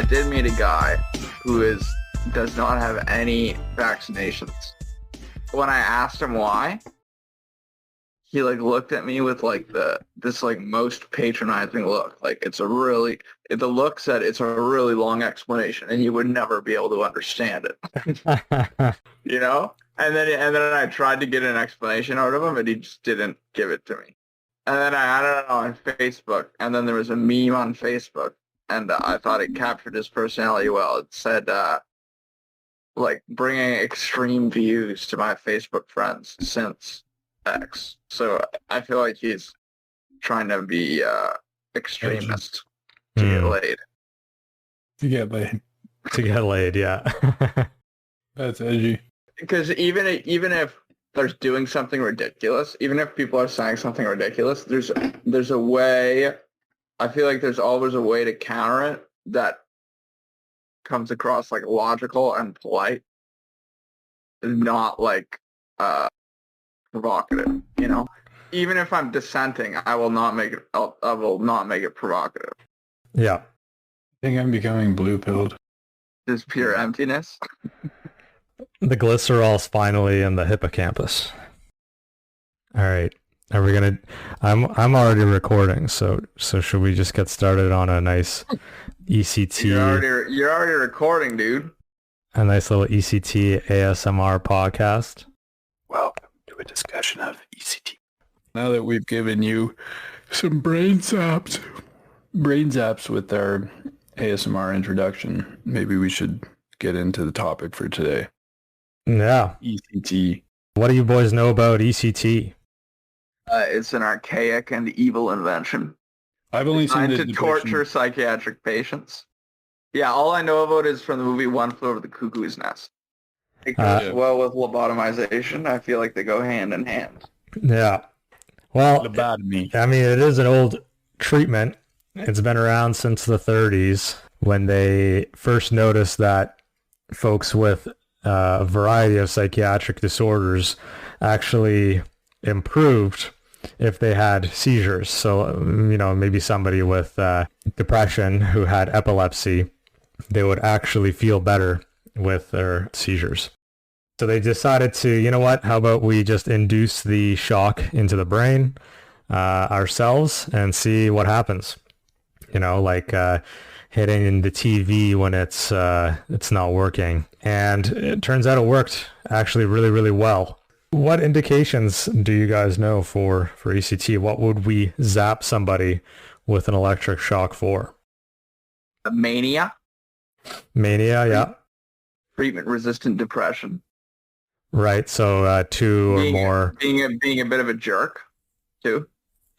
I did meet a guy who does not have any vaccinations. When I asked him why, he like looked at me with like this like most patronizing look. Like the look said it's a really long explanation and you would never be able to understand it. You know? And then I tried to get an explanation out of him and he just didn't give it to me. And then I added it on Facebook, and then there was a meme on Facebook, and I thought it captured his personality well. It said, like, bringing extreme views to my Facebook friends since X. So I feel like he's trying to be extremist to get laid. To get laid. To get laid, yeah. That's edgy. Because even if there's doing something ridiculous, even if people are saying something ridiculous, there's a way, I feel like there's always a way to counter it that comes across like logical and polite, not like provocative, you know? Even if I'm dissenting, I will not make it provocative. Yeah. I think I'm becoming blue-pilled. Just pure emptiness. The glycerol's finally in the hippocampus. All right. Are we gonna? I'm already recording, so should we just get started on a nice ECT? You're already recording, dude. A nice little ECT ASMR podcast. Welcome to a discussion of ECT. Now that we've given you some brain zaps with our ASMR introduction, maybe we should get into the topic for today. Yeah. ECT. What do you boys know about ECT? It's an archaic and evil invention. I've only seen to torture psychiatric patients. Yeah, all I know about is from the movie One Flew Over the Cuckoo's Nest. It goes well with lobotomization. I feel like they go hand in hand. Yeah. Well, lobotomy. I mean, it is an old treatment. It's been around since the 30s when they first noticed that folks with a variety of psychiatric disorders actually improved if they had seizures. So, you know, maybe somebody with depression who had epilepsy, they would actually feel better with their seizures. So they decided to, you know what, how about we just induce the shock into the brain ourselves and see what happens. You know, like hitting the TV when it's not working. And it turns out it worked actually really, really well. What indications do you guys know for ECT? What would we zap somebody with an electric shock for? Mania. Mania, yeah. Treatment-resistant depression. Right, so two or more. Being a bit of a jerk, too.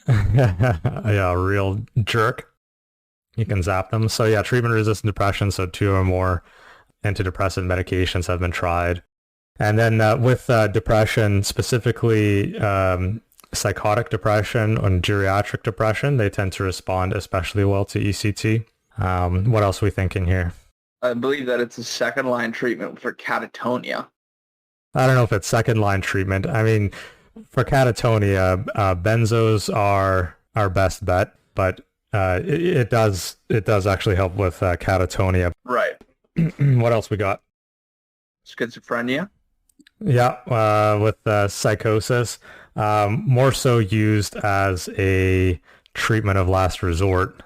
Yeah, a real jerk. You can zap them. So yeah, treatment-resistant depression, so 2 or more antidepressant medications have been tried. And then with depression, specifically psychotic depression and geriatric depression, they tend to respond especially well to ECT. What else are we thinking here? I believe that it's a second-line treatment for catatonia. I don't know if it's second-line treatment. I mean, for catatonia, benzos are our best bet, but it does actually help with catatonia. Right. What else we got? Schizophrenia. Yeah, with psychosis, more so used as a treatment of last resort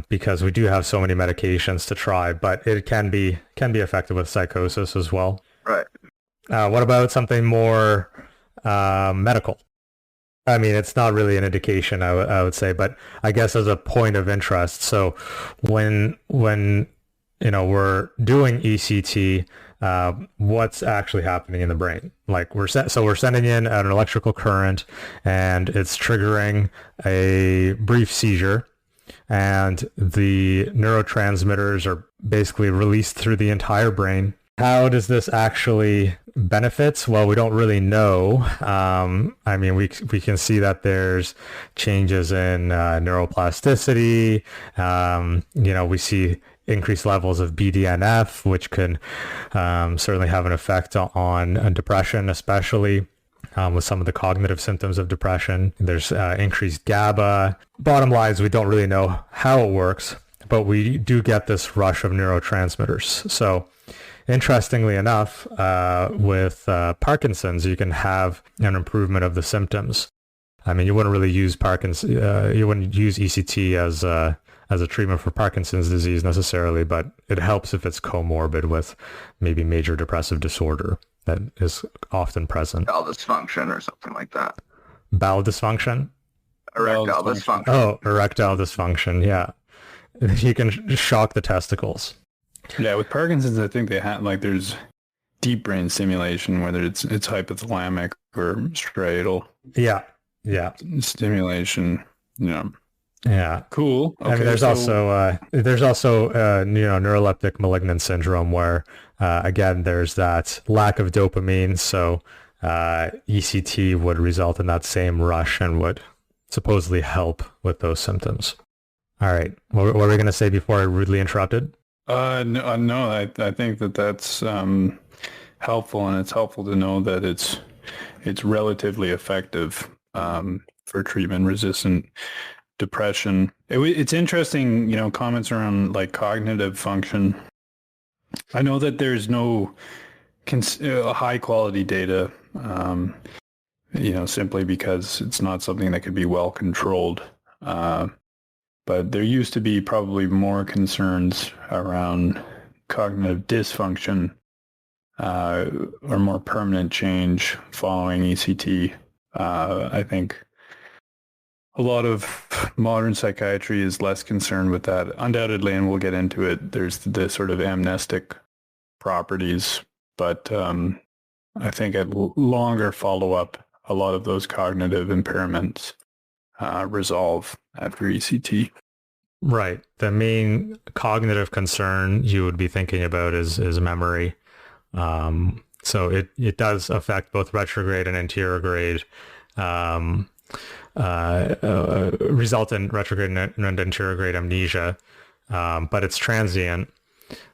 because we do have so many medications to try, but it can be effective with psychosis as well. Right. What about something more medical? I mean, it's not really an indication, I would say, but I guess as a point of interest. So when you know we're doing ECT, what's actually happening in the brain? Like we're sending in an electrical current, and it's triggering a brief seizure, and the neurotransmitters are basically released through the entire brain. How does this actually benefits? Well, we don't really know. I mean, we can see that there's changes in neuroplasticity. You know, we see increased levels of BDNF, which can certainly have an effect on depression, especially with some of the cognitive symptoms of depression. There's increased GABA. Bottom line is we don't really know how it works, but we do get this rush of neurotransmitters. So interestingly enough, with Parkinson's, you can have an improvement of the symptoms. I mean, you wouldn't really use you wouldn't use ECT as a treatment for Parkinson's disease necessarily, but it helps if it's comorbid with maybe major depressive disorder that is often present. Bowel dysfunction or something like that. Bowel dysfunction? Erectile dysfunction. Oh, erectile dysfunction, yeah. You can shock the testicles. Yeah, with Parkinson's, I think they have, like, there's deep brain stimulation, whether it's hypothalamic or striatal. Yeah. Stimulation, Yeah. Cool. Okay, I mean, there's also neuroleptic malignant syndrome where, again, there's that lack of dopamine. So ECT would result in that same rush and would supposedly help with those symptoms. All right. What were we going to say before I rudely interrupted? No, I think that's helpful, and it's helpful to know that it's relatively effective for treatment-resistant depression. It's interesting, comments around like cognitive function. I know that there's no high-quality data, simply because it's not something that could be well controlled. But there used to be probably more concerns around cognitive dysfunction or more permanent change following ECT. I think a lot of modern psychiatry is less concerned with that. Undoubtedly, and we'll get into it, there's the sort of amnestic properties, but I think at longer follow-up, a lot of those cognitive impairments resolve after ECT. Right. The main cognitive concern you would be thinking about is memory. So it does affect both retrograde and anterograde, result in retrograde and anterograde amnesia, but it's transient.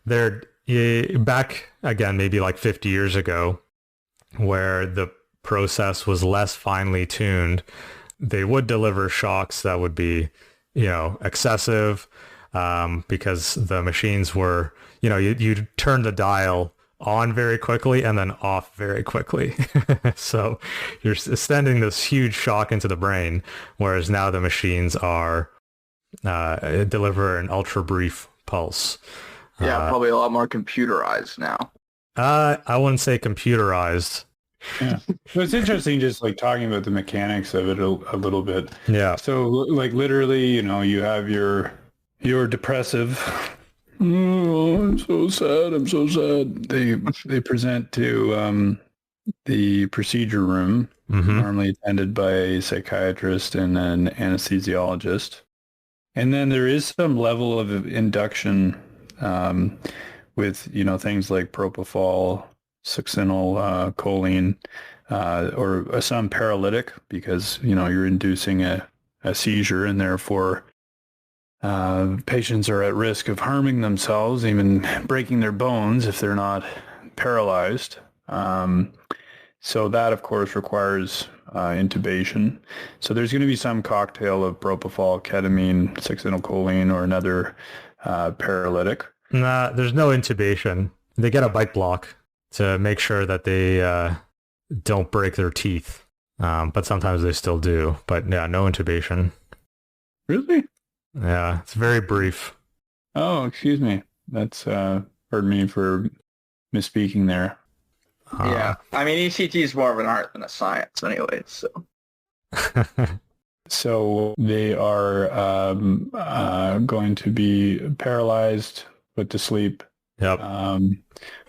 Back again, maybe like 50 years ago, where the process was less finely tuned, they would deliver shocks that would be, excessive, because the machines were, you'd turn the dial on very quickly and then off very quickly. So you're sending this huge shock into the brain, whereas now the machines are deliver an ultra brief pulse. Yeah, probably a lot more computerized now. I wouldn't say computerized. Yeah. So it's interesting just like talking about the mechanics of it a little bit. Yeah. So like literally, you have your depressive. Oh, I'm so sad. They present to the procedure room, normally attended by a psychiatrist and an anesthesiologist. And then there is some level of induction with, things like propofol, succinyl, choline, or some paralytic, because, you're inducing a seizure, and therefore patients are at risk of harming themselves, even breaking their bones if they're not paralyzed. So that, of course, requires intubation. So there's going to be some cocktail of propofol, ketamine, succinylcholine, or another paralytic. Nah, there's no intubation. They get a bite block to make sure that they don't break their teeth. But sometimes they still do. But yeah, no intubation. Really? Yeah, it's very brief. Oh, excuse me. That's, pardon me for misspeaking there. Yeah. I mean, ECT is more of an art than a science anyway, so. So they are going to be paralyzed, put to sleep. Yep.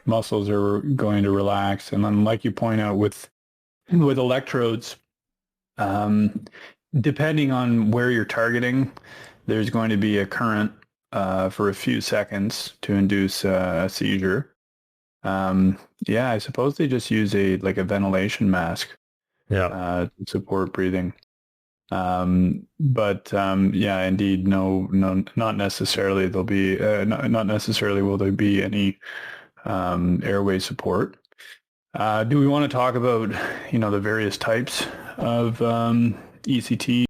Muscles are going to relax. And then, like you point out, with electrodes, depending on where you're targeting, there's going to be a current for a few seconds to induce a seizure. Yeah, I suppose they just use a ventilation mask to support breathing. But yeah, indeed, no, not necessarily. There'll be not necessarily will there be any airway support. Do we want to talk about the various types of ECT?